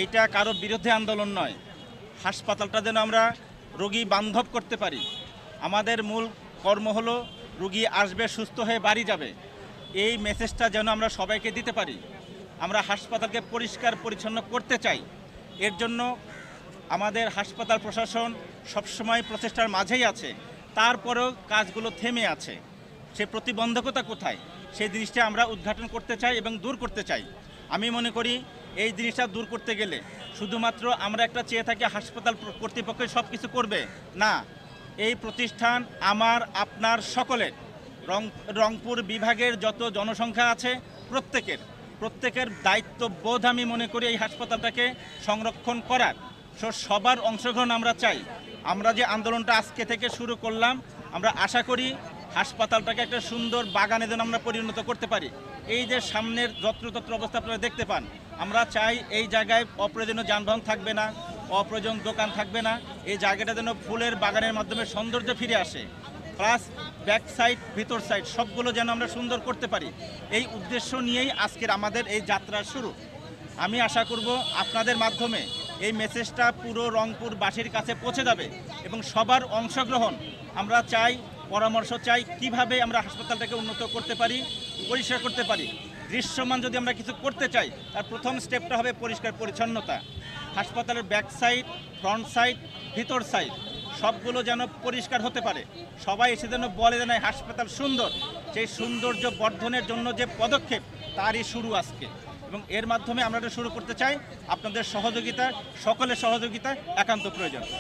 এটা কারো বিরুদ্ধে আন্দোলন নয়। হাসপাতালটা যেন আমরা রোগী বান্ধব করতে পারি। আমাদের মূল কর্ম হলো রোগী আসবে, সুস্থ হয়ে বাড়ি যাবে, এই মেসেজটা যেন আমরা সবাইকে দিতে পারি। আমরা হাসপাতালকে পরিষ্কার পরিচ্ছন্ন করতে চাই। এর জন্য আমাদের হাসপাতাল প্রশাসন সবসময় প্রচেষ্টার মাঝেই আছে, তারপরেও কাজগুলো থেমে আছে। সে প্রতিবন্ধকতা কোথায়, সেই জিনিসটা আমরা উদ্ঘাটন করতে চাই এবং দূর করতে চাই। আমি মনে করি এই জিনিসটা দূর করতে গেলে শুধুমাত্র আমরা একটা চেয়ে থাকি হাসপাতাল কর্তৃপক্ষ সব কিছু করবে না। এই প্রতিষ্ঠান আমার আপনার সকলের, রংপুর বিভাগের যত জনসংখ্যা আছে প্রত্যেকের দায়িত্ববোধ আমি মনে করি এই হাসপাতালটাকে সংরক্ষণ করার। সবার অংশগ্রহণ আমরা চাই। আমরা যে আন্দোলনটা আজকে থেকে শুরু করলাম, আমরা আশা করি হাসপাতালটাকে একটা সুন্দর বাগানে যেন আমরা পরিণত করতে পারি। এই যে সামনের যত্রতত্র অবস্থা আপনারা দেখতে পান, আমরা চাই এই জায়গায় অপ্রয়োজনীয় যানবাহন থাকবে না, অপ্রয়োজন দোকান থাকবে না। এই জায়গাটা যেন ফুলের বাগানের মাধ্যমে সৌন্দর্য ফিরে আসে, প্লাস ব্যাক সাইড ভিতর সাইড সবগুলো যেন আমরা সুন্দর করতে পারি। এই উদ্দেশ্য নিয়েই আজকের আমাদের এই যাত্রার শুরু। আমি আশা করব আপনাদের মাধ্যমে এই মেসেজটা পুরো রংপুরবাসীর কাছে পৌঁছে যাবে এবং সবার অংশগ্রহণ আমরা চাই, পরামর্শ চাই কিভাবে আমরা হাসপাতালটাকে উন্নত করতে পারি, পরিষ্কার করতে পারি। দৃশ্যমান যদি আমরা কিছু করতে চাই, তার প্রথম স্টেপটা হবে পরিষ্কার পরিচ্ছন্নতা। হাসপাতালের ব্যাক সাইড, ফ্রন্ট সাইড, ভিতর সাইড সবগুলো যেন পরিষ্কার হতে পারে। সবাই এসে যেন বলে যেন হাসপাতাল সুন্দর। সেই সৌন্দর্য বর্ধনের জন্য যে পদক্ষেপ, তারই শুরু আজকে, এবং এর মাধ্যমে আমরা এটা শুরু করতে চাই। আপনাদের সহযোগিতা, সকলের সহযোগিতা একান্ত প্রয়োজন।